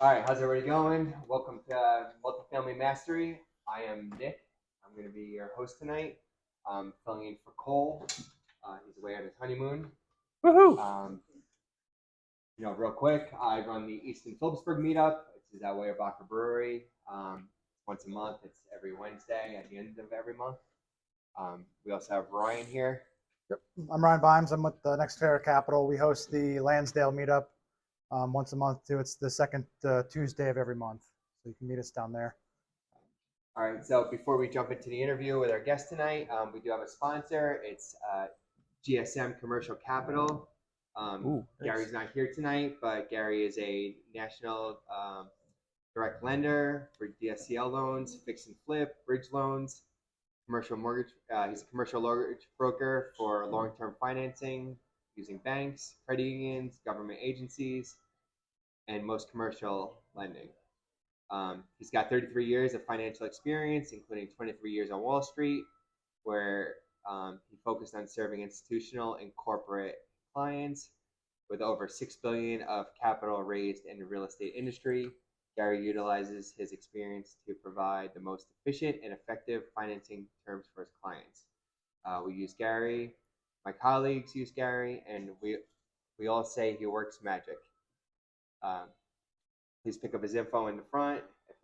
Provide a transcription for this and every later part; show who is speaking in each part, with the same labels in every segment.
Speaker 1: All right, how's everybody going? Welcome to Multifamily Mastery. I am Nick. I'm going to be your host tonight. Filling in for Cole. He's away on his honeymoon.
Speaker 2: Woohoo!
Speaker 1: Real quick, I run the Easton Phillipsburg Meetup. It's at Weyerbacher Brewery. Once a month. It's every Wednesday at the end of every month. We also have Ryan here.
Speaker 3: Yep. I'm Ryan Bimes. I'm with Volcan Capital. We host the Lansdale Meetup once a month too. It's the second Tuesday of every month, so you can meet us down there.
Speaker 1: All right, so before we jump into the interview with our guest tonight, we do have a sponsor. It's GSM Commercial Capital. Gary's not here tonight, but Gary is a national direct lender for DSCL loans, fix and flip, bridge loans, commercial mortgage. He's a commercial mortgage broker for long-term financing using banks, credit unions, government agencies, and most commercial lending. He's got 33 years of financial experience, including 23 years on Wall Street, where he focused on serving institutional and corporate clients with over $6 billion of capital raised in the real estate industry. Gary utilizes his experience to provide the most efficient and effective financing terms for his clients. We use Gary, my colleagues use Gary, and we all say he works magic. Please pick up his info in the front if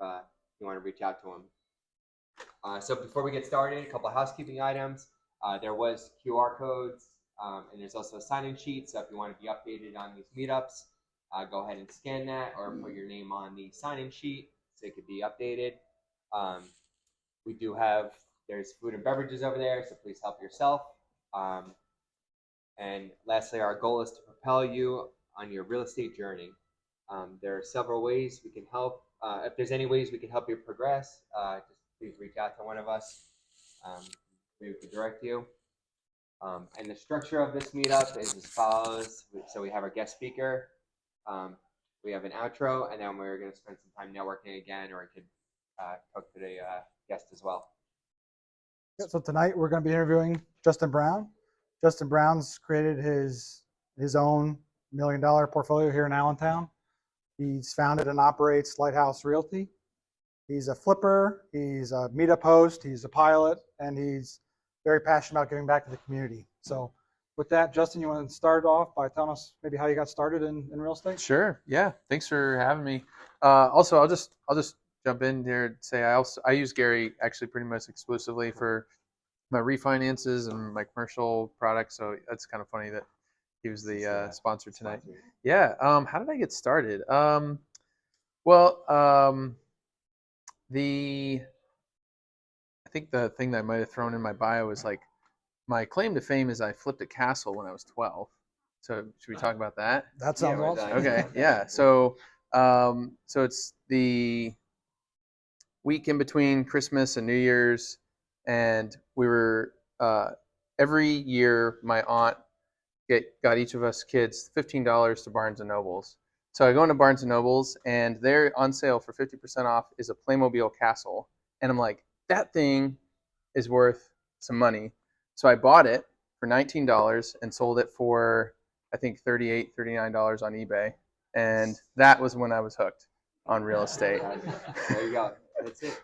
Speaker 1: you want to reach out to him. So before we get started, a couple of housekeeping items. There was QR codes, and there's also a sign-in sheet. So if you want to be updated on these meetups, go ahead and scan that or put your name on the sign-in sheet so it could be updated. We do have, there's food and beverages over there, so please help yourself. And lastly, our goal is to propel you on your real estate journey. There are several ways we can help. If there's any ways we can help you progress, just please reach out to one of us. We can direct you. And the structure of this meetup is as follows. So we have our guest speaker. We have an outro, and then we're going to spend some time networking again, or I could talk to the guest as well.
Speaker 3: Yeah, so tonight we're going to be interviewing Justin Brown. Justin Brown's created his own $1 million portfolio here in Allentown. He's founded and operates Light House Realty. He's a flipper, he's a meetup host, he's a pilot, and he's very passionate about giving back to the community. So with that, Justin, you want to start off by telling us maybe how you got started in real estate?
Speaker 2: Sure. Yeah. Thanks for having me. Also, I'll just jump in here and say I use Gary actually pretty much exclusively for my refinances and my commercial products. So that's kind of funny that he was the sponsor tonight. Yeah. How did I get started? I think the thing that I might have thrown in my bio was like my claim to fame is I flipped a castle when I was 12. So should we talk about that?
Speaker 3: That sounds awesome.
Speaker 2: Okay. Yeah. So it's the week in between Christmas and New Year's, and we were every year my aunt got each of us kids $15 to Barnes and Nobles. So I go into Barnes and Nobles, and they're on sale for 50% off is a Playmobil castle, and I'm like, that thing is worth some money. So I bought it for $19 and sold it for I think $38, $39 on eBay, and that was when I was hooked on real estate.
Speaker 1: There you go. That's it.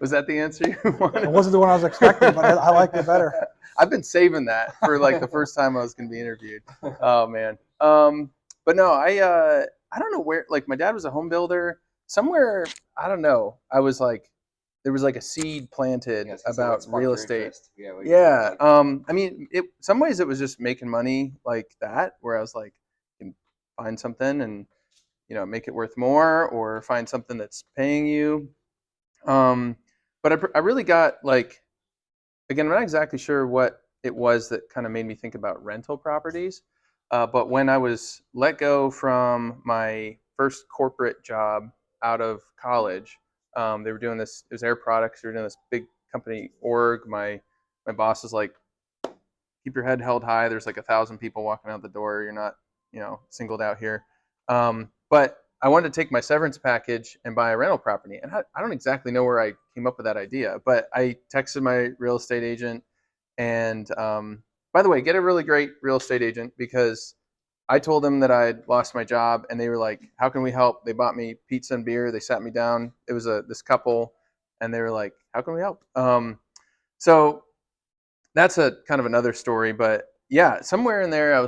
Speaker 2: Was that the answer you wanted?
Speaker 3: It wasn't the one I was expecting, but I liked it better.
Speaker 2: I've been saving that for like the first time I was going to be interviewed. Oh man. But no, I don't know where. Like my dad was a home builder somewhere. I don't know. I was like, there was like a seed planted about real estate. Yeah. I mean, some ways it was just making money like that, where I was like, you can find something and make it worth more, or find something that's paying you. But I really got like, again, I'm not exactly sure what it was that kind of made me think about rental properties. But when I was let go from my first corporate job out of college, they were doing this, it was Air Products, they were doing this big company org. My boss was like, keep your head held high. There's like 1,000 people walking out the door. You're not, singled out here. But I wanted to take my severance package and buy a rental property. And I don't exactly know where I came up with that idea, but I texted my real estate agent. And by the way, get a really great real estate agent, because I told them that I had lost my job, and they were like, "How can we help?" They bought me pizza and beer. They sat me down. It was this couple, and they were like, "How can we help?" So that's a kind of another story, but yeah, somewhere in there,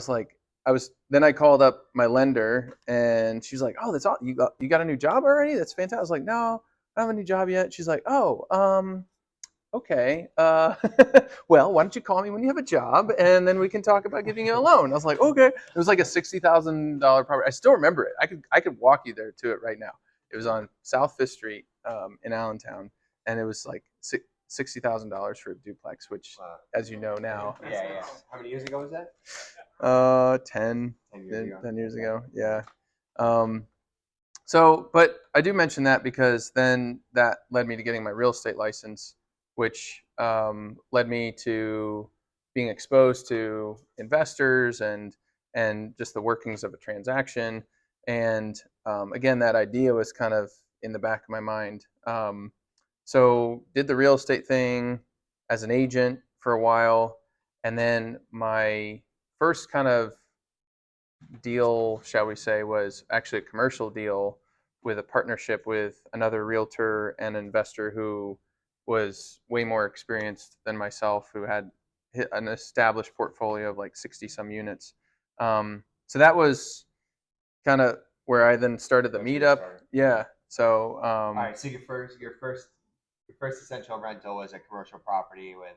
Speaker 2: then I called up my lender, and she's like, "Oh, that's all you got a new job already? That's fantastic." I was like, "No, I don't have a new job yet." She's like, "Oh, okay. Well, why don't you call me when you have a job, and then we can talk about giving you a loan." I was like, "Okay." It was like a $60,000 property. I still remember it. I could walk you there to it right now. It was on South Fifth Street in Allentown, and it was like $60,000 for a duplex, which, as you know now,
Speaker 1: Yeah. How many years ago was that?
Speaker 2: 10
Speaker 1: 10 years ago.
Speaker 2: 10 years ago. Yeah. So, but I do mention that because then that led me to getting my real estate license, which led me to being exposed to investors and just the workings of a transaction. And again, that idea was kind of in the back of my mind. So did the real estate thing as an agent for a while, and then my first kind of deal, shall we say, was actually a commercial deal with a partnership with another realtor and investor who was way more experienced than myself, who had an established portfolio of like 60 some units. So that was kind of where I then started the meetup. Yeah. So
Speaker 1: all right. So your first essential rental was a commercial property with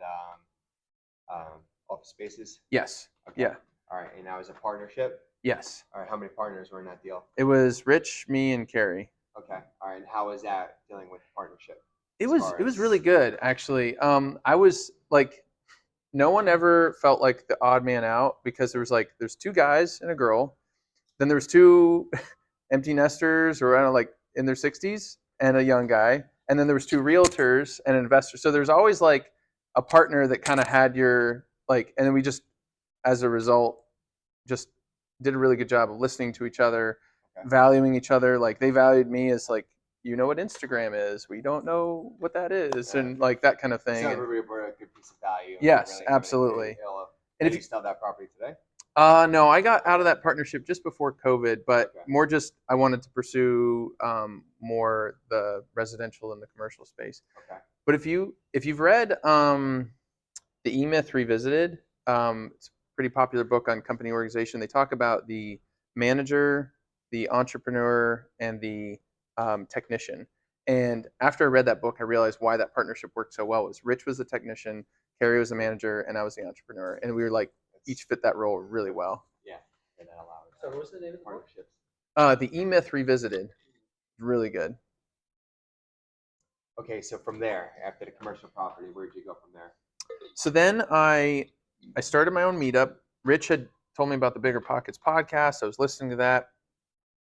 Speaker 1: office spaces.
Speaker 2: yes.
Speaker 1: Okay.
Speaker 2: Yeah.
Speaker 1: All right, and that was a partnership.
Speaker 2: Yes.
Speaker 1: All right, how many partners were in that deal?
Speaker 2: It was Rich, me, and Carrie.
Speaker 1: Okay. All right, and how was that dealing with the partnership?
Speaker 2: It was really good, actually. I was like, no one ever felt like the odd man out because there's two guys and a girl, then there's two empty nesters, or I don't know, like in their 60s, and a young guy, and then there was two realtors and an investor. So there's always like a partner that kind of had your like, and then we just, as a result, just did a really good job of listening to each other, valuing each other. Like they valued me as like, you know what Instagram is, we don't know what that is, and like that kind of thing.
Speaker 1: So everybody brought a good piece of value.
Speaker 2: Yes,
Speaker 1: really,
Speaker 2: absolutely.
Speaker 1: And if you still have that property today?
Speaker 2: No, I got out of that partnership just before COVID, but more just I wanted to pursue more the residential and the commercial space.
Speaker 1: Okay.
Speaker 2: But if you've read the E-Myth Revisited, it's a pretty popular book on company organization. They talk about the manager, the entrepreneur, and the technician. And after I read that book, I realized why that partnership worked so well. Was Rich was the technician, Carrie was the manager, and I was the entrepreneur, and we were like each fit that role really well.
Speaker 1: Yeah, and that allowed. So what was the name of the partnerships?
Speaker 2: The E-Myth Revisited, really good.
Speaker 1: Okay, so from there, after the commercial property, where'd you go from there?
Speaker 2: So then I started my own meetup. Rich had told me about the Bigger Pockets podcast. I was listening to that.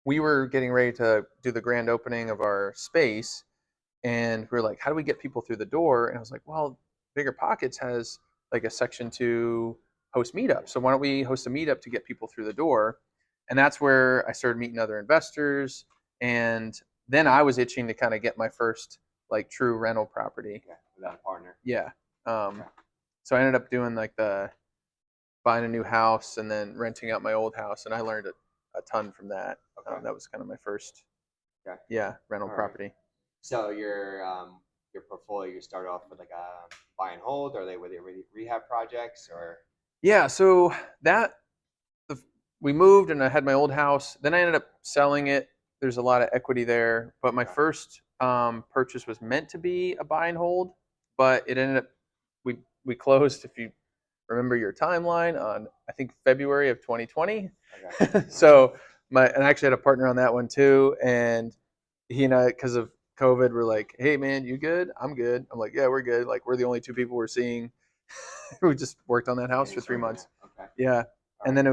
Speaker 2: We were getting ready to do the grand opening of our space, and we were like, how do we get people through the door? And I was like, well, Bigger Pockets has like a section to host meetups. So why don't we host a meetup to get people through the door? And that's where I started meeting other investors. And then I was itching to kind of get my first like true rental property.
Speaker 1: Yeah, without a partner.
Speaker 2: Yeah. So I ended up doing like buying a new house and then renting out my old house. And I learned a ton from that.
Speaker 1: Okay.
Speaker 2: That was kind of my first,
Speaker 1: rental
Speaker 2: all property.
Speaker 1: Right. So your portfolio, you start off with like a buy and hold, or were they rehab projects, or?
Speaker 2: Yeah, so we moved and I had my old house. Then I ended up selling it. There's a lot of equity there, but my first purchase was meant to be a buy and hold, but it ended up we closed, if you remember your timeline, on I think February of 2020. Okay. So and I actually had a partner on that one too, and he and I, because of COVID, we're like, hey man, you good? I'm good. I'm like, yeah, we're good. Like we're the only two people we're seeing. We just worked on that house for 3 months.
Speaker 1: Okay.
Speaker 2: Yeah. And then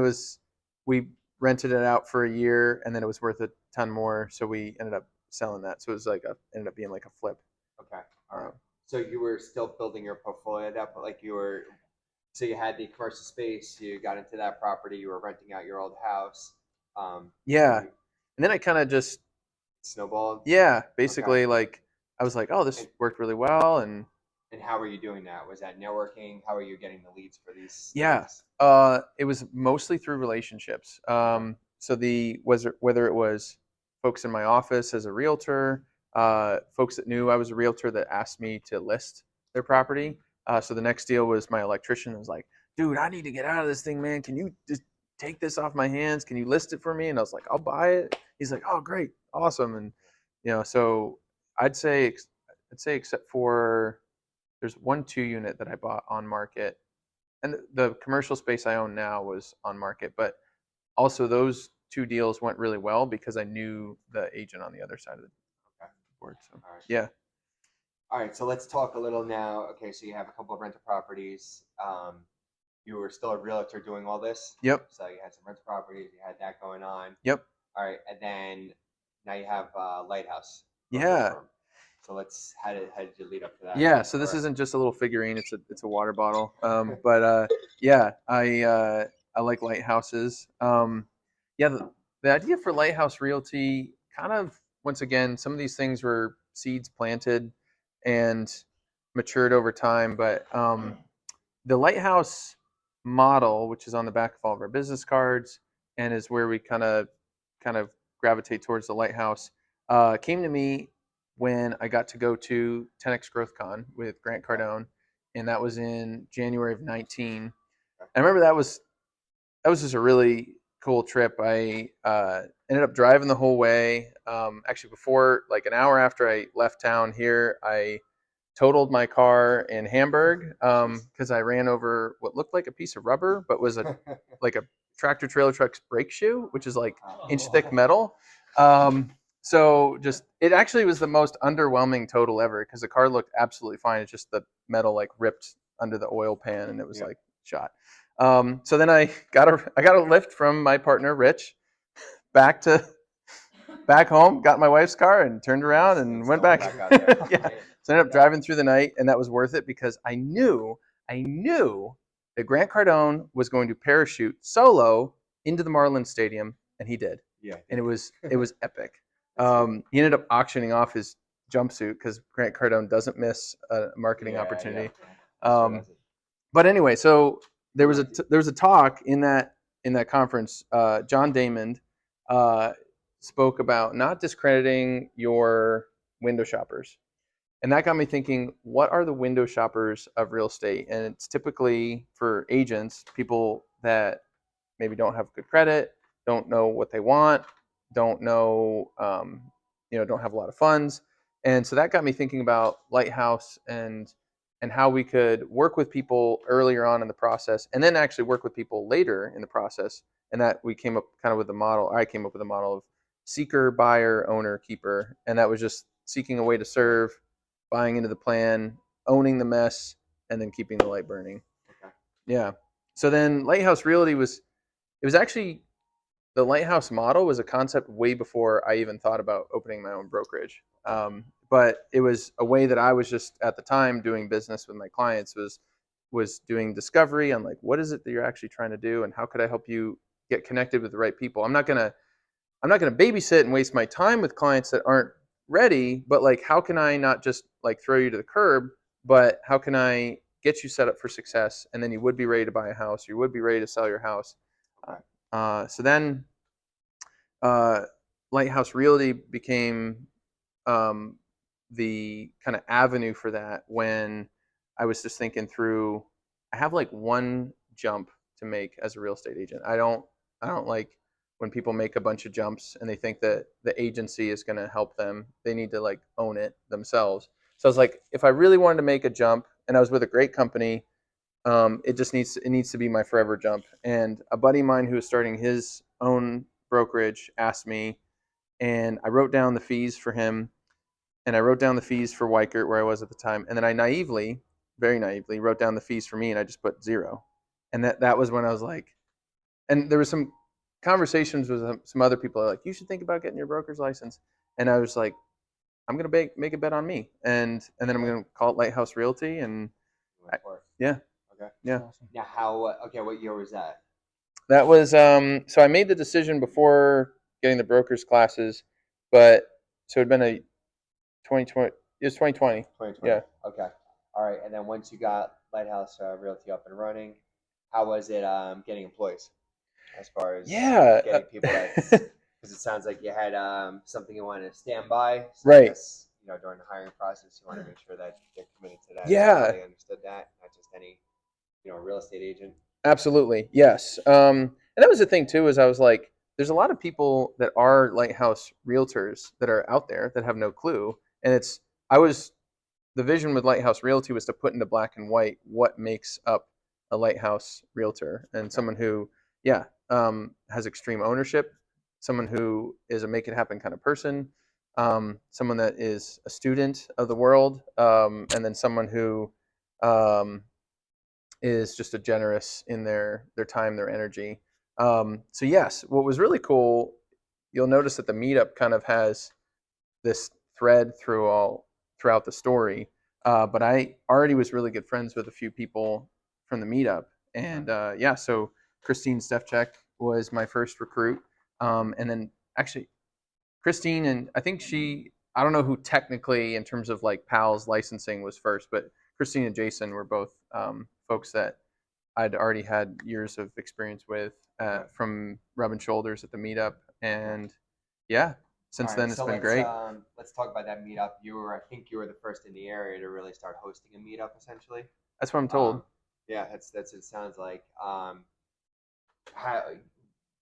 Speaker 2: we rented it out for a year, and then it was worth a ton more. So we ended up selling that. So it was ended up being like a flip.
Speaker 1: Okay. All right. So you were still building your portfolio at that point, so you had the commercial space, you got into that property, you were renting out your old house.
Speaker 2: Yeah. And then I kind of just
Speaker 1: snowballed.
Speaker 2: Yeah. Basically, like I was like, oh, this worked really well. And
Speaker 1: And how were you doing that? Was that networking? How are you getting the leads for these?
Speaker 2: Yeah.
Speaker 1: things?
Speaker 2: It was mostly through relationships. So whether it was folks in my office as a realtor, folks that knew I was a realtor that asked me to list their property. So the next deal was my electrician was like, dude, I need to get out of this thing, man. Can you just take this off my hands? Can you list it for me? And I was like, I'll buy it. He's like, oh, great, awesome. And so I'd say except for there's 1 2 unit that I bought on market, and the commercial space I own now was on market, but also those 2 deals went really well because I knew the agent on the other side of the board. So
Speaker 1: All right.
Speaker 2: yeah.
Speaker 1: All right, so let's talk a little now. Okay, so you have a couple of rental properties. You were still a realtor doing all this.
Speaker 2: Yep.
Speaker 1: So you had some rental properties. You had that going on.
Speaker 2: Yep.
Speaker 1: All right, and then now you have Light House.
Speaker 2: Yeah.
Speaker 1: Firm. So how did you lead up to that?
Speaker 2: Yeah. So this isn't just a little figurine; it's a water bottle. But yeah, I like lighthouses. Yeah, the idea for Lighthouse Realty kind of, once again, some of these things were seeds planted and matured over time, but the Lighthouse model, which is on the back of all of our business cards and is where we kind of gravitate towards the Lighthouse, came to me when I got to go to 10X GrowthCon with Grant Cardone, and that was in January of 19. I remember that was just a really cool trip. I ended up driving the whole way. Actually, before, like an hour after I left town here, I totaled my car in Hamburg because I ran over what looked like a piece of rubber, but was like a tractor trailer truck's brake shoe, which is like inch thick metal. So just, it actually was the most underwhelming total ever because the car looked absolutely fine. It's just the metal like ripped under the oil pan and it was like shot. So then I got a lift from my partner Rich back home, got my wife's car and turned around and went back.
Speaker 1: out there.
Speaker 2: Yeah. So I ended up driving through the night, and that was worth it because I knew that Grant Cardone was going to parachute solo into the Marlins Stadium, and he did.
Speaker 1: Yeah.
Speaker 2: And it was epic. He ended up auctioning off his jumpsuit because Grant Cardone doesn't miss a marketing opportunity. But anyway, so there was a talk in that conference. John Damon spoke about not discrediting your window shoppers. And that got me thinking, what are the window shoppers of real estate? And it's typically, for agents, people that maybe don't have good credit, don't know what they want, don't know, don't have a lot of funds. And so that got me thinking about Lighthouse and how we could work with people earlier on in the process and then actually work with people later in the process. And that we came up kind of with the model. I came up with a model of seeker, buyer, owner, keeper. And that was just seeking a way to serve, buying into the plan, owning the mess, and then keeping the light burning.
Speaker 1: Okay.
Speaker 2: Yeah. So then Lighthouse Realty was actually, the Lighthouse model was a concept way before I even thought about opening my own brokerage. But it was a way that I was just at the time doing business with my clients, was doing discovery on like, what is it that you're actually trying to do and how could I help you get connected with the right people? I'm not gonna babysit and waste my time with clients that aren't ready, but like, how can I not just like throw you to the curb, but how can I get you set up for success? And then you would be ready to buy a house, you would be ready to sell your house. So then Lighthouse Realty became the kind of avenue for that when I was just thinking through, I have like one jump to make as a real estate agent. I don't like when people make a bunch of jumps and they think that the agency is going to help them. They need to like own it themselves. So I was like, if I really wanted to make a jump and I was with a great company, it needs to be my forever jump. And a buddy of mine who was starting his own brokerage asked me, and I wrote down the fees for him, and I wrote down the fees for Weichert where I was at the time, and then I very naively wrote down the fees for me, and I just put 0. And that was when I was like, and there was some conversations with some other people like, you should think about getting your broker's license, and I was like, I'm gonna make a bet on me, and then I'm gonna call it Lighthouse Realty, and yeah.
Speaker 1: Okay.
Speaker 2: Yeah.
Speaker 1: Awesome. Now, what year was that?
Speaker 2: That was so I made the decision before getting the broker's classes, but so it'd been a 2020. It was 2020.
Speaker 1: 2020.
Speaker 2: Yeah.
Speaker 1: Okay. All right, and then once you got Light House Realty up and running, how was it getting employees? As far as
Speaker 2: Yeah.
Speaker 1: getting people because it sounds like you had something you wanted to stand by. So I
Speaker 2: Right.
Speaker 1: guess, during the hiring process, you want to make sure that they're committed to that.
Speaker 2: Yeah.
Speaker 1: So they understood that, not just any, real estate agent.
Speaker 2: Absolutely. Yes. And that was the thing too, is I was like, there's a lot of people that are lighthouse realtors that are out there that have no clue. And the vision with Lighthouse Realty was to put into black and white what makes up a lighthouse realtor, and someone who, has extreme ownership, someone who is a make it happen kind of person, someone that is a student of the world, and then someone who, is just a generous in their time, their energy. So yes, what was really cool, you'll notice that the meetup kind of has this thread throughout the story. But I already was really good friends with a few people from the meetup, and so Christine Stefchek was my first recruit, and then actually Christine, and I don't know who technically in terms of like PAL's licensing was first, but Christine and Jason were both folks that I'd already had years of experience with from rubbing shoulders at the meetup, and since then it's been great.
Speaker 1: Let's talk about that meetup. I think you were the first in the area to really start hosting a meetup, essentially.
Speaker 2: That's what I'm told.
Speaker 1: That's what it sounds like.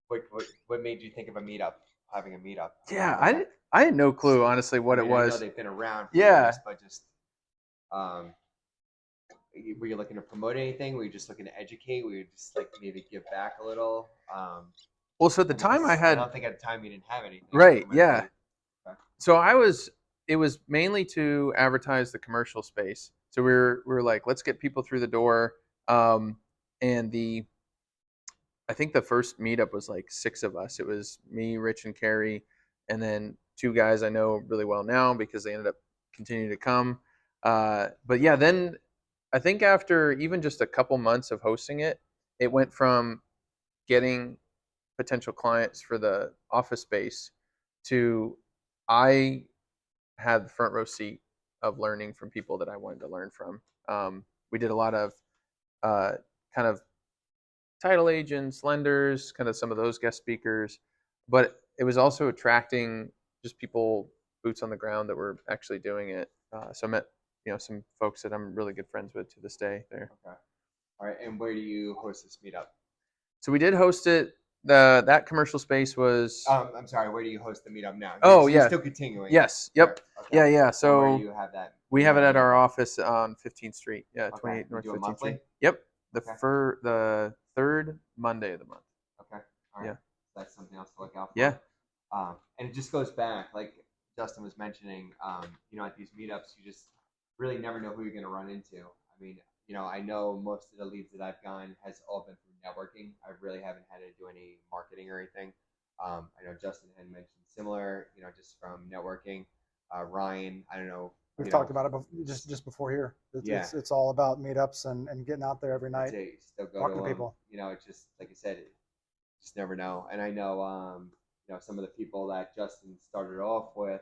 Speaker 1: What made you think of having a meetup?
Speaker 2: Yeah, I had no clue, honestly, what it was.
Speaker 1: I know they've been around for years, but just were you looking to promote anything? Were you just looking to educate? Were you just like maybe give back a little?
Speaker 2: Well, so at the time
Speaker 1: I don't think at the time you didn't have anything.
Speaker 2: Right, yeah. Okay. So it was mainly to advertise the commercial space. So we were like, let's get people through the door. And I think the first meetup was like 6 of us. It was me, Rich, and Carrie, and then 2 guys I know really well now because they ended up continuing to come. But yeah, then I think after even just a couple months of hosting it, it went from getting potential clients for the office space to I had the front row seat of learning from people that I wanted to learn from. We did a lot of kind of title agents, lenders, kind of some of those guest speakers, but it was also attracting just people, boots on the ground, that were actually doing it. So I met some folks that I'm really good friends with to this day there.
Speaker 1: Okay. All right. And where do you host this meetup?
Speaker 2: So we did host it. That commercial space was.
Speaker 1: I'm sorry. Where do you host the meetup now?
Speaker 2: You're
Speaker 1: still continuing.
Speaker 2: Yes. Yep.
Speaker 1: Okay.
Speaker 2: Yeah. So
Speaker 1: where do you have that?
Speaker 2: We have it at our office on 15th Street. Yeah, 28 North 15th Street. Yep. The third Monday of the month.
Speaker 1: Okay. All right.
Speaker 2: Yeah.
Speaker 1: That's something else to look out for.
Speaker 2: Yeah.
Speaker 1: And it just goes back, like Justin was mentioning, at these meetups, you just really never know who you're going to run into. I mean, I know most of the leads that I've gotten has all been through networking. I really haven't had to do any marketing or anything. I know Justin had mentioned similar, just from networking. Ryan, I don't know.
Speaker 3: We've talked about it just before here. It's all about meetups and getting out there every night, talking to people.
Speaker 1: It's just like I said, just never know. And I know, some of the people that Justin started off with,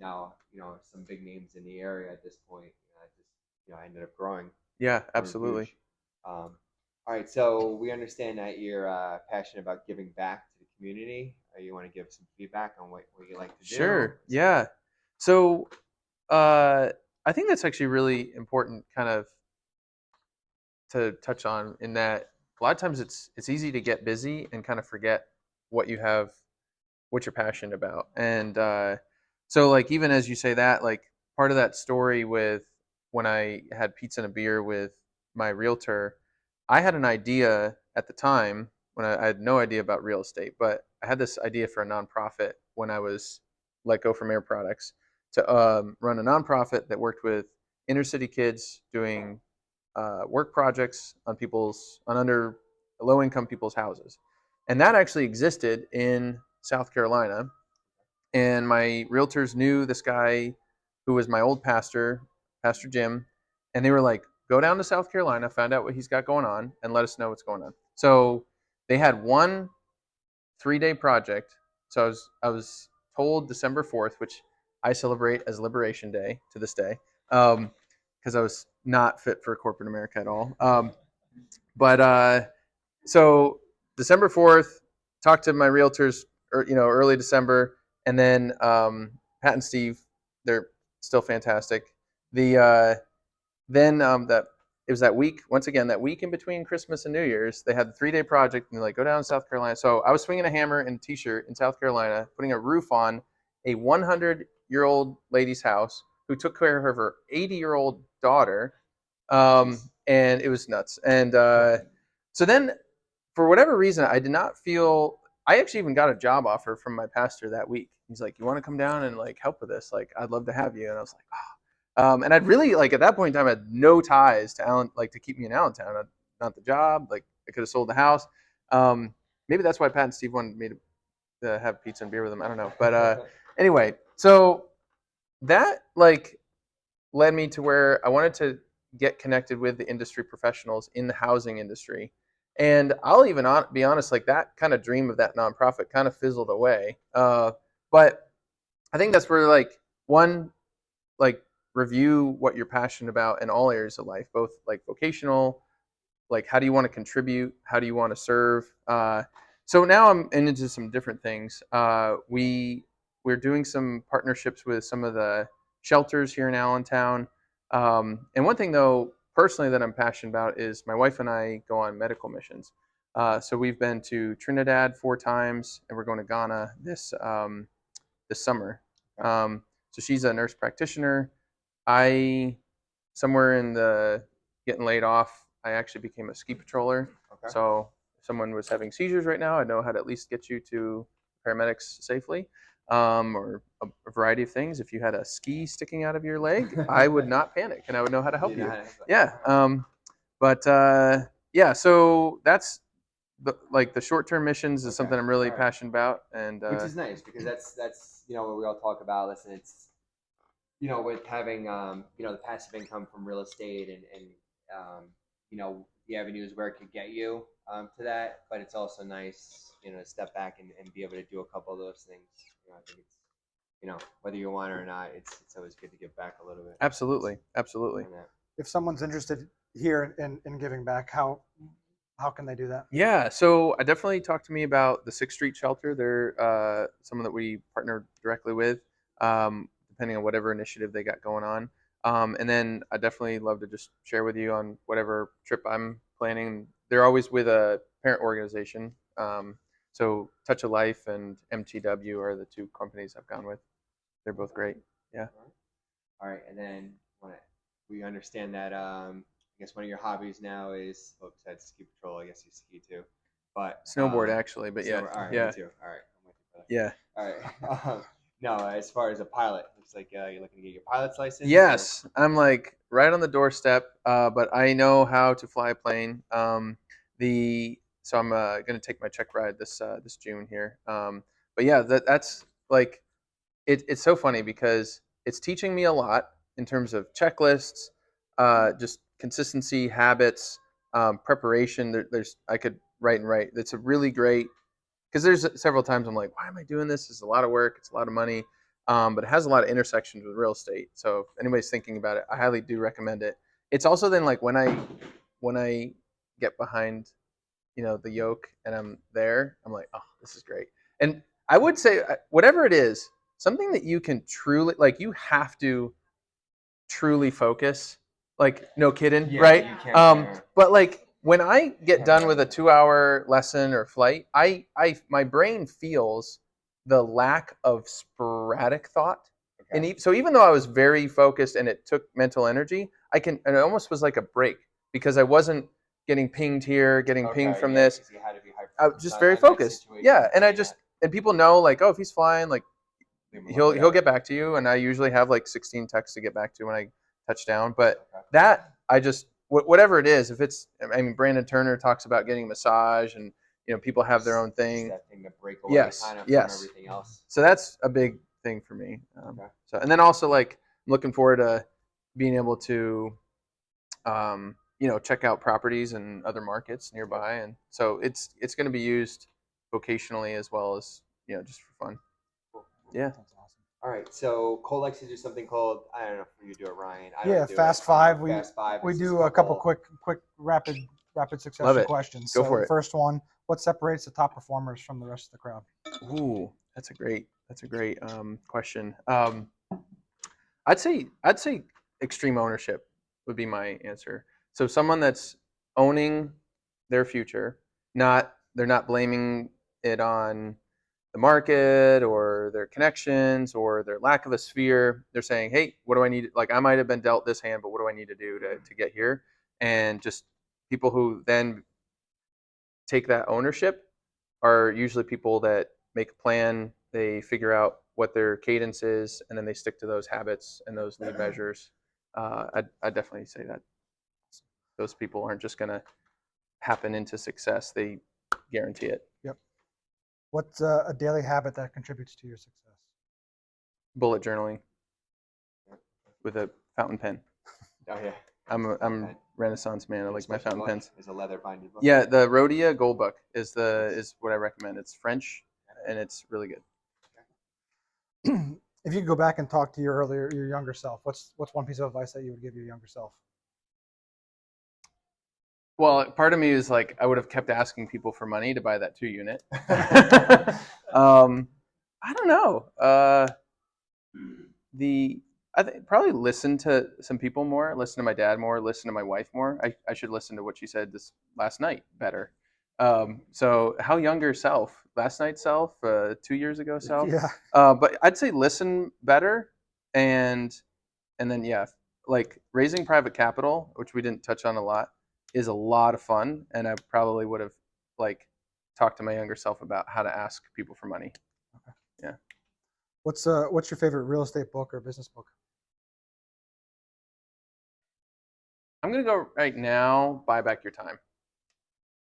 Speaker 1: now, some big names in the area at this point. I ended up growing.
Speaker 2: Yeah, absolutely.
Speaker 1: All right, so we understand that you're passionate about giving back to the community. You want to give some feedback on what you like to do?
Speaker 2: Sure. Yeah. So I think that's actually really important, kind of to touch on, in that a lot of times it's easy to get busy and kind of forget what you're passionate about. And so like, even as you say that, like part of that story with when I had pizza and a beer with my realtor, I had an idea at the time when I had no idea about real estate, but I had this idea for a nonprofit when I was let go from Air Products to run a nonprofit that worked with inner city kids doing work projects on under low income people's houses. And that actually existed in South Carolina. And my realtors knew this guy who was my old pastor, Pastor Jim, and they were like, go down to South Carolina, find out what he's got going on, and let us know what's going on. So they had one 3-day project. So I was told December 4th, which I celebrate as Liberation Day to this day, because I was not fit for corporate America at all. So December 4th, talked to my realtors, early December, and then Pat and Steve, they're still fantastic. Then that it was that week, once again, that week in between Christmas and New Year's, they had the 3-day project, and they're like, go down to South Carolina. So I was swinging a hammer and a t-shirt in South Carolina, putting a roof on a 100-year-old lady's house who took care of her 80-year-old daughter. And it was nuts. And so then, for whatever reason, I did not feel, I actually even got a job offer from my pastor that week. He's like, you want to come down and like help with this? Like, I'd love to have you. And I was like, oh. And I'd really, like, at that point in time, I had no ties to to keep me in Allentown. Not the job. Like, I could have sold the house. Maybe that's why Pat and Steve wanted me to have pizza and beer with them. I don't know. But anyway, so that like led me to where I wanted to get connected with the industry professionals in the housing industry. And I'll even be honest, like that kind of dream of that nonprofit kind of fizzled away. But I think that's where like review what you're passionate about in all areas of life, both like vocational, like how do you want to contribute, how do you want to serve. So now I'm into some different things. We're doing some partnerships with some of the shelters here in Allentown. And one thing though, personally, that I'm passionate about is my wife and I go on medical missions. So we've been to Trinidad 4 times, and we're going to Ghana this summer. So she's a nurse practitioner. Somewhere in the getting laid off, I actually became a ski patroller.
Speaker 1: Okay.
Speaker 2: So if someone was having seizures right now, I know how to at least get you to paramedics safely. Or a variety of things. If you had a ski sticking out of your leg, I would not panic, and I would know how to help you. Yeah. Yeah. So that's the short-term missions is something I'm really passionate about, and
Speaker 1: which is nice because that's what we all talk about. Listen, it's with having the passive income from real estate and the avenues where it could get you to that, but it's also nice to step back and be able to do a couple of those things. I think it's whether you want it or not, it's always good to give back a little bit.
Speaker 2: Absolutely.
Speaker 3: If someone's interested here in giving back, how can they do that?
Speaker 2: Yeah, so I definitely talked to me about the 6th Street Shelter. They're someone that we partner directly with, depending on whatever initiative they got going on. And then I definitely love to just share with you on whatever trip I'm planning. They're always with a parent organization. So Touch of Life and MTW are the 2 companies I've gone with. They're both great. Yeah.
Speaker 1: All right. And then we understand that I guess one of your hobbies now is, besides ski patrol, I guess you ski too. But
Speaker 2: snowboard actually, but yeah.
Speaker 1: All right,
Speaker 2: yeah.
Speaker 1: Me too. All right. I'm with you for that.
Speaker 2: Yeah.
Speaker 1: All right. No, as far as a pilot, looks like you're looking to get your pilot's license.
Speaker 2: Yes, I'm like right on the doorstep, but I know how to fly a plane. So I'm going to take my check ride this June here. But yeah, that's like it's so funny because it's teaching me a lot in terms of checklists, just consistency, habits, preparation. I could write. It's a really great, because there's several times I'm like, why am I doing this? It's a lot of work. It's a lot of money. But it has a lot of intersections with real estate. So if anybody's thinking about it, I highly do recommend it. It's also then like when I get behind, the yoke and I'm there, I'm like, oh, this is great. And I would say whatever it is, something that you can truly, like, you have to truly focus, like, no kidding, right?
Speaker 1: You can't
Speaker 2: but like when I get done with a 2-hour lesson or flight, my brain feels the lack of sporadic thought.
Speaker 1: Okay.
Speaker 2: And so even though I was very focused and it took mental energy, and it almost was like a break because I wasn't getting pinged here, getting pinged from this.
Speaker 1: You had to be
Speaker 2: I was just very focused. Yeah, and and people know, like, oh, if he's flying, like, he'll get back to you, and I usually have like 16 texts to get back to when I touch down. But that I just whatever it is, if it's, I mean, Brandon Turner talks about getting a massage, and people have their own thing.
Speaker 1: That thing to break away
Speaker 2: Yes.
Speaker 1: from everything else.
Speaker 2: So that's a big thing for me. So, and then also, like, I'm looking forward to being able to, check out properties in other markets nearby, and so it's going to be used vocationally as well as just for fun.
Speaker 1: Cool.
Speaker 2: Yeah.
Speaker 3: That's awesome.
Speaker 1: All right, so Cole likes to do something called, I don't know if you do it, Ryan. I
Speaker 3: Yeah,
Speaker 1: don't do
Speaker 3: Fast
Speaker 1: it.
Speaker 3: Five.
Speaker 1: Fast Five.
Speaker 3: We
Speaker 1: It's just
Speaker 3: do a couple
Speaker 1: couple-
Speaker 3: quick, rapid
Speaker 2: Love
Speaker 3: succession
Speaker 2: it.
Speaker 3: questions.
Speaker 2: Go
Speaker 3: So
Speaker 2: for
Speaker 3: the
Speaker 2: it.
Speaker 3: first one: what separates the top performers from the rest of the crowd?
Speaker 2: Ooh, that's a great question. I'd say extreme ownership would be my answer. So someone that's owning their future, they're not blaming it on the market or their connections or their lack of a sphere. They're saying, hey, what do I need? Like I might have been dealt this hand, but what do I need to do to get here? And just people who then take that ownership are usually people that make a plan, they figure out what their cadence is, and then they stick to those habits and those lead measures. I definitely say that those people aren't just going to happen into success; they guarantee it.
Speaker 3: Yep. What's a daily habit that contributes to your success?
Speaker 2: Bullet journaling with a fountain pen.
Speaker 1: Oh yeah.
Speaker 2: I'm
Speaker 1: Okay.
Speaker 2: Renaissance man. I like my
Speaker 1: Special
Speaker 2: fountain
Speaker 1: book
Speaker 2: pens.
Speaker 1: is a leather binded book.
Speaker 2: Yeah, the Rhodia Gold Book is what I recommend. It's French and it's really good.
Speaker 3: If you could go back and talk to your younger self, what's one piece of advice that you would give your younger self?
Speaker 2: Well, part of me is like I would have kept asking people for money to buy that 2-unit. I don't know. I think probably listen to some people more, listen to my dad more, listen to my wife more. I should listen to what she said this last night better. So how younger self, last night self, 2 years ago self.
Speaker 3: Yeah.
Speaker 2: But I'd say listen better, and then yeah, like raising private capital, which we didn't touch on a lot, is a lot of fun, and I probably would have like talked to my younger self about how to ask people for money.
Speaker 3: Okay.
Speaker 2: Yeah.
Speaker 3: What's your favorite real estate book or business book?
Speaker 2: I'm gonna go right now. Buy Back Your Time.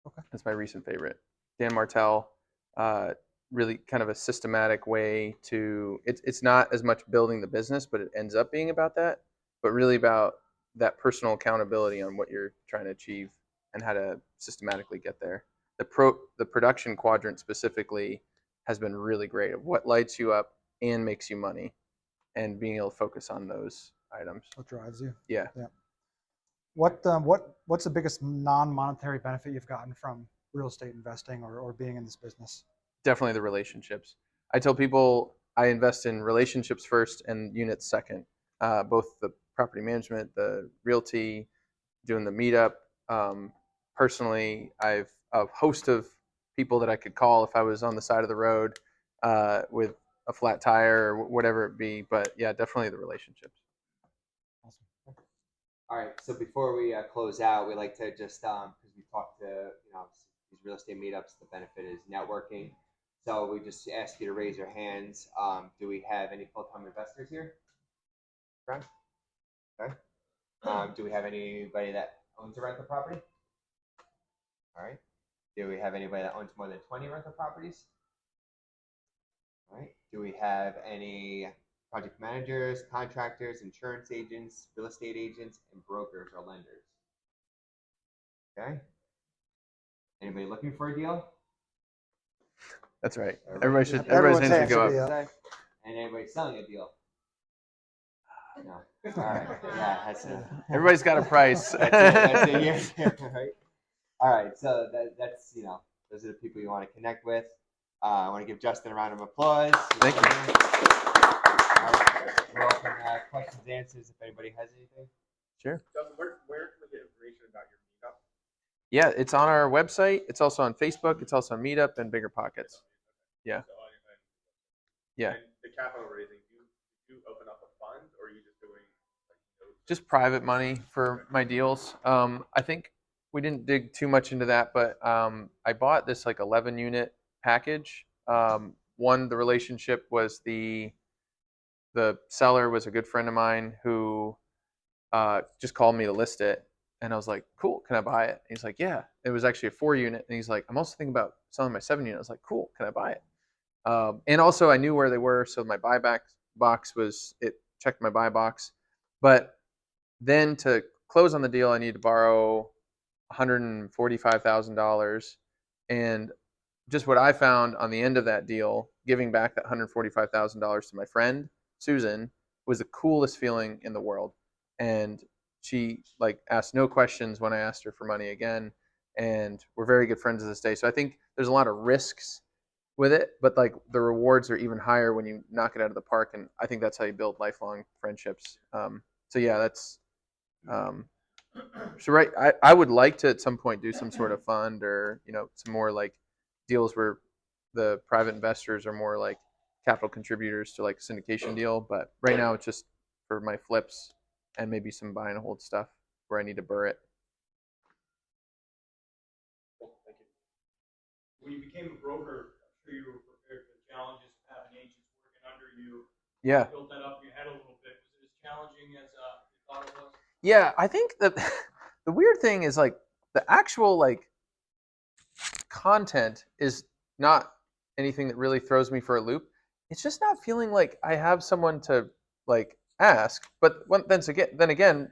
Speaker 3: Okay.
Speaker 2: That's my recent favorite. Dan Martell. Really kind of a systematic way to. It's not as much building the business, but it ends up being about that. But really about that personal accountability on what you're trying to achieve and how to systematically get there. The production quadrant specifically has been really great of what lights you up and makes you money, and being able to focus on those items.
Speaker 3: What drives you?
Speaker 2: Yeah.
Speaker 3: Yeah. What's the biggest non-monetary benefit you've gotten from real estate investing or being in this business?
Speaker 2: Definitely the relationships. I tell people I invest in relationships first and units second. Both the property management, the realty, doing the meetup. Personally, I've a host of people that I could call if I was on the side of the road with a flat tire or whatever it be. But yeah, definitely the relationships.
Speaker 3: Awesome.
Speaker 1: All right, so before we close out, we like to just because we talked to these real estate meetups, the benefit is networking. So we just ask you to raise your hands. Do we have any full-time investors here? Right. Okay. Do we have anybody that owns a rental property? All right. Do we have anybody that owns more than 20 rental properties? All right. Do we have any project managers, contractors, insurance agents, real estate agents, and brokers or lenders? Okay. Anybody looking for a deal?
Speaker 2: That's right.
Speaker 3: Everyone's
Speaker 2: Everybody's hands should go
Speaker 3: hands
Speaker 2: up.
Speaker 3: should be up.
Speaker 1: And anybody selling a deal? No. All right. Yeah, that's it.
Speaker 2: Everybody's got a price.
Speaker 1: That's it. Yeah. Right. All right. So that's those are the people you want to connect with. I want to give Justin a round of applause.
Speaker 2: Thank you.
Speaker 1: All right. We're open questions, answers. If anybody has anything.
Speaker 2: Sure.
Speaker 4: Justin, where can we get information about your meetup?
Speaker 2: Yeah, it's on our website. It's also on Facebook. It's also on Meetup and Bigger Pockets. Yeah. Yeah.
Speaker 4: And the capital raising, do you open up a fund, or are you just doing
Speaker 2: Just private money for my deals. I think we didn't dig too much into that, but I bought this like 11-unit package. One, the relationship was the seller was a good friend of mine who just called me to list it, and I was like, "Cool, can I buy it?" And he's like, "Yeah." It was actually a 4-unit, and he's like, "I'm also thinking about selling my 7-unit." I was like, "Cool, can I buy it?" And also, I knew where they were, so my buyback box checked my buy box, but then to close on the deal, I needed to borrow $145,000, and just what I found on the end of that deal, giving back that $145,000 to my friend Susan, was the coolest feeling in the world. And she like asked no questions when I asked her for money again. And we're very good friends to this day. So I think there's a lot of risks with it, but like the rewards are even higher when you knock it out of the park. And I think that's how you build lifelong friendships. So yeah, that's so right. I would like to at some point do some sort of fund or some more like deals where the private investors are more like capital contributors to like syndication deal. But right now it's just for my flips and maybe some buy and hold stuff where I need to burr it.
Speaker 4: Thank you. When you became a broker, I'm sure you were prepared for the challenges of having agents working under you.
Speaker 2: Yeah.
Speaker 4: You built that up in your head a little bit. Was it as challenging as you thought it was?
Speaker 2: Yeah, I think that the weird thing is like the actual like content is not anything that really throws me for a loop. It's just not feeling like I have someone to like ask. But then again,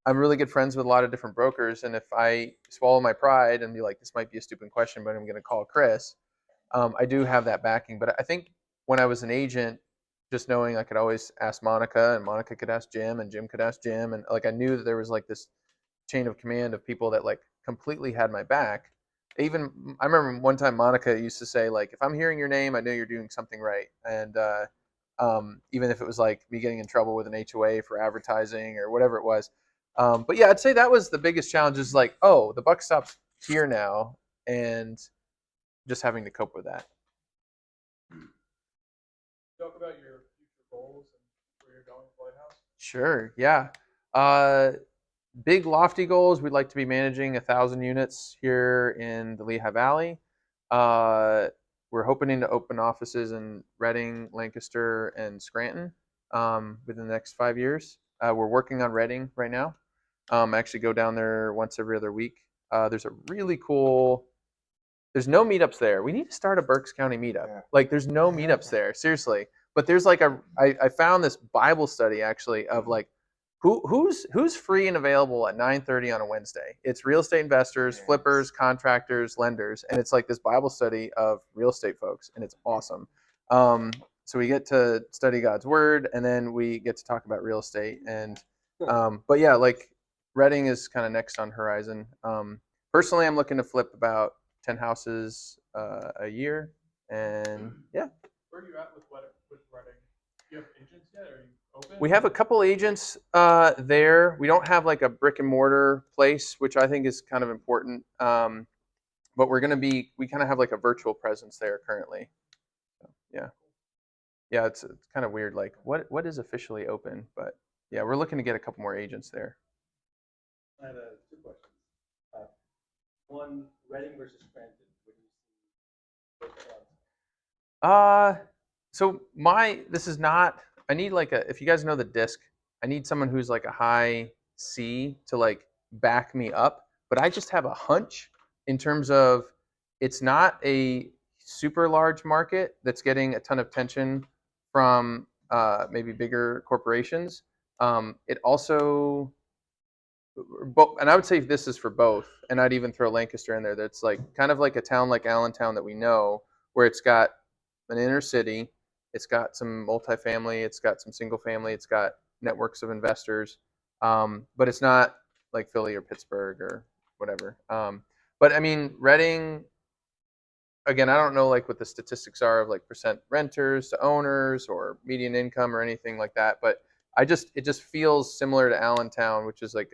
Speaker 2: I'm really good friends with a lot of different brokers, and if I swallow my pride and be like, this might be a stupid question, but I'm going to call Chris, I do have that backing. But I think when I was an agent, just knowing I could always ask Monica, and Monica could ask Jim, and Jim could ask Jim, and like I knew that there was like this chain of command of people that like completely had my back. Even I remember one time Monica used to say like, if I'm hearing your name, I know you're doing something right. And even if it was like me getting in trouble with an HOA for advertising or whatever it was. But yeah, I'd say that was the biggest challenge is like, oh, the buck stops here now, and just having to cope with that.
Speaker 4: Talk about your future goals and where you're going with Light House.
Speaker 2: Sure. Yeah. Big lofty goals. We'd like to be managing 1,000 units here in the Lehigh Valley. We're hoping to open offices in Reading, Lancaster, and Scranton within the next 5 years. We're working on Reading right now. I actually go down there once every other week. There's a really cool. There's no meetups there. We need to start a Berks County meetup.
Speaker 1: Yeah.
Speaker 2: Like, there's no meetups there, seriously. But there's like I found this Bible study actually of like who's free and available at 9:30 on a Wednesday. It's real estate investors,
Speaker 1: Yes.
Speaker 2: flippers, contractors, lenders, and it's like this Bible study of real estate folks, and it's awesome. So we get to study God's word, and then we get to talk about real estate. And but yeah, like Reading is kind of next on horizon. Personally, I'm looking to flip about 10 houses a year, and yeah.
Speaker 4: Where are you at with Reading? Do you have agents yet? Are you open?
Speaker 2: We have a couple agents there. We don't have like a brick and mortar place, which I think is kind of important. But we kind of have like a virtual presence there currently. So, yeah. Yeah, it's kind of weird. Like what is officially open? But yeah, we're looking to get a couple more agents there.
Speaker 5: I had two questions. One, Reading versus Scranton. What do you see?
Speaker 2: So this is not. I need like if you guys know the disc, I need someone who's like a high C to like back me up. But I just have a hunch in terms of it's not a super large market that's getting a ton of attention from maybe bigger corporations. It also, and I would say this is for both, and I'd even throw Lancaster in there. That's like kind of like a town like Allentown that we know, where it's got an inner city, it's got some multifamily, it's got some single family, it's got networks of investors, but it's not like Philly or Pittsburgh or whatever. But I mean, Reading, again, I don't know like what the statistics are of like percent renters to owners or median income or anything like that, but it just feels similar to Allentown, which is like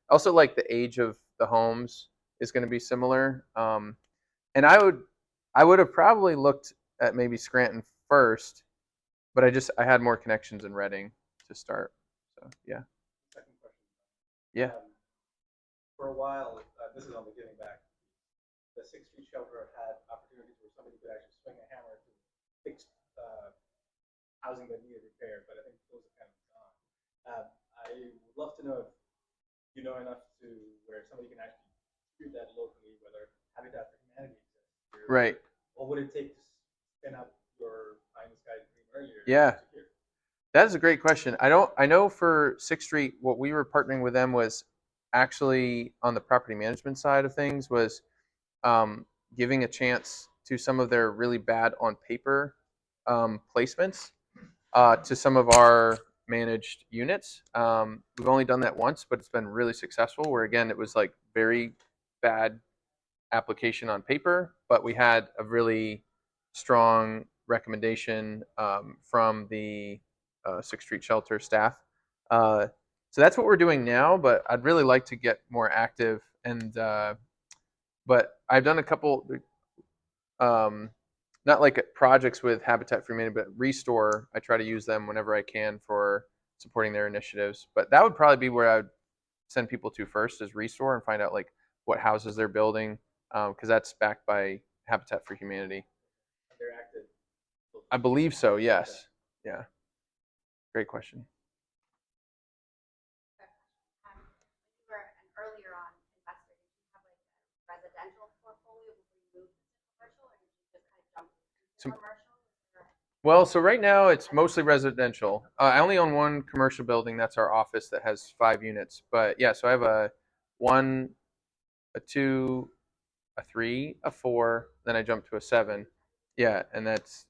Speaker 2: also like the age of the homes is going to be similar. And I would have probably looked at maybe Scranton first, but I had more connections in Reading to start. So yeah.
Speaker 5: Second question.
Speaker 2: Yeah.
Speaker 5: For a while, this is on the giving back. The 6th Street shelter had opportunities where somebody could actually swing a hammer to fix housing that needed repair, but I think those are kind of gone. I would love to know if you know enough to where somebody can actually do that locally, whether Habitat for Humanity exists.
Speaker 2: Right.
Speaker 5: What would it take to spin up your pie in the sky dream earlier?
Speaker 2: Yeah. That is a great question. I know for 6th Street, what we were partnering with them was actually on the property management side of things was giving a chance to some of their really bad on paper placements to some of our managed units. We've only done that once, but it's been really successful, where again, it was like very bad application on paper, but we had a really strong recommendation from the 6th Street Shelter staff. So that's what we're doing now, but I'd really like to get more active. And but I've done a couple, not like projects with Habitat for Humanity, but Restore. I try to use them whenever I can for supporting their initiatives. But that would probably be where I would send people to first, is Restore, and find out like what houses they're building, because that's backed by Habitat for Humanity.
Speaker 5: They're active.
Speaker 2: I believe so. Yes. Yeah. Great question.
Speaker 6: You were an earlier on investor. Did you have like a residential portfolio before you moved to commercial, or did you just kind of jump into commercial?
Speaker 2: Well, so right now it's mostly residential. I only own one commercial building. That's our office that has 5 units. But yeah, so I have a 1, a 2, a 3, a 4. Then I jumped to a 7. Yeah, and that's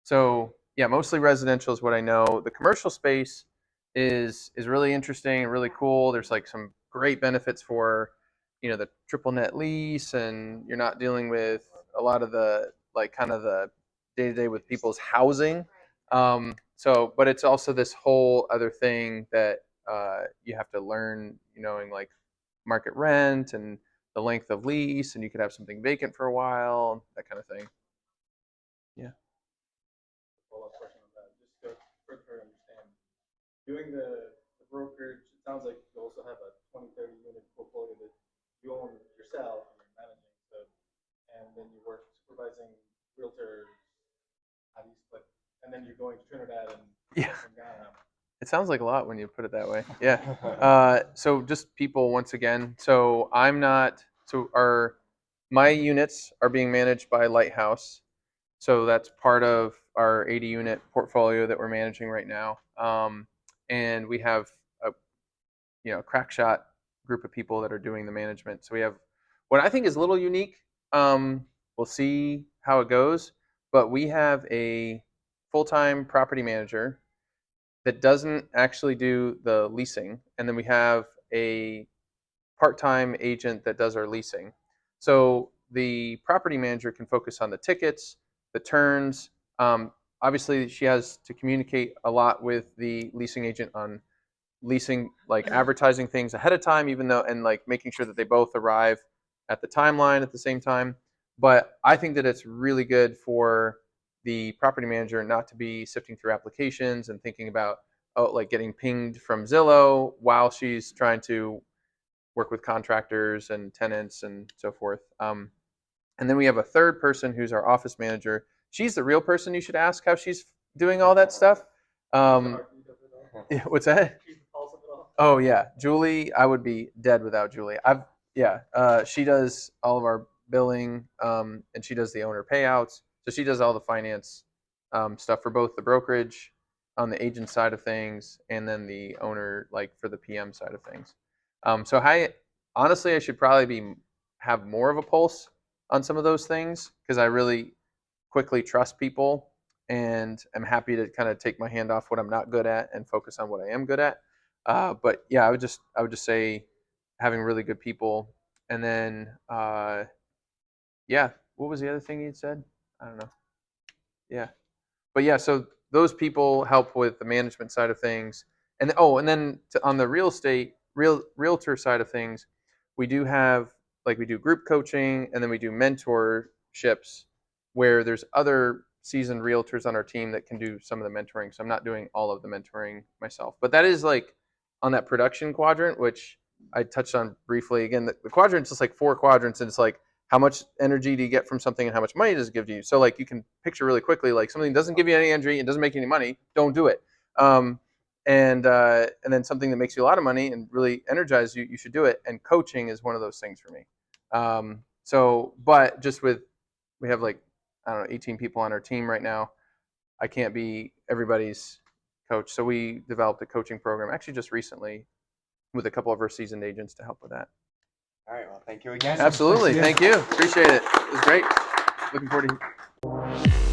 Speaker 2: So yeah, mostly residential is what I know. The commercial space is really interesting and really cool. There's like some great benefits for, the triple net lease, and you're not dealing with a lot of the like kind of the day to day with people's housing. But it's also this whole other thing that you have to learn, knowing like market rent and the length of lease, and you could have something vacant for a while, that kind of thing. Yeah.
Speaker 5: Follow-up question on that, just to further understand. Doing the brokerage, it sounds like you also have a 20-30 unit portfolio that you own yourself and you're managing. So, and then you work supervising realtors. How do you split? And then you're going to Trinidad and Ghana.
Speaker 2: It sounds like a lot when you put it that way. Yeah. So just people once again. So I'm not. So my units are being managed by Light House. So that's part of our 80 unit portfolio that we're managing right now. And we have a crack shot group of people that are doing the management. So we have what I think is a little unique. We'll see how it goes, but we have a full-time property manager that doesn't actually do the leasing, and then we have a part-time agent that does our leasing. So the property manager can focus on the tickets, the turns. Obviously, she has to communicate a lot with the leasing agent on leasing, like advertising things ahead of time, and like making sure that they both arrive at the timeline at the same time. But I think that it's really good for the property manager not to be sifting through applications and thinking about like getting pinged from Zillow while she's trying to work with contractors and tenants and so forth. And then we have a third person who's our office manager. She's the real person you should ask how she's doing all that stuff. What's that? Oh yeah, Julie. I would be dead without Julie. She does all of our billing, and she does the owner payouts. So she does all the finance stuff for both the brokerage on the agent side of things, and then the owner, like for the PM side of things. So honestly, I should probably have more of a pulse on some of those things, because I really quickly trust people, and I'm happy to kind of take my hand off what I'm not good at and focus on what I am good at. But yeah, I would just say having really good people, and then what was the other thing you said? I don't know. Yeah, but yeah, so those people help with the management side of things, and then on the realtor side of things, we do group coaching, and then we do mentorships where there's other seasoned realtors on our team that can do some of the mentoring. So I'm not doing all of the mentoring myself, but that is like on that production quadrant, which I touched on briefly. Again, the quadrant's just like 4 quadrants, and it's like, how much energy do you get from something and how much money does it give to you? So like you can picture really quickly, like something doesn't give you any energy and doesn't make you any money, don't do it. And then something that makes you a lot of money and really energizes you, you should do it. And coaching is one of those things for me. But just we have like, I don't know, 18 people on our team right now. I can't be everybody's coach. So we developed a coaching program actually just recently with a couple of our seasoned agents to help with that.
Speaker 1: All right. Well, thank you again.
Speaker 2: Absolutely. Thank you. Appreciate it. It was great. Looking forward to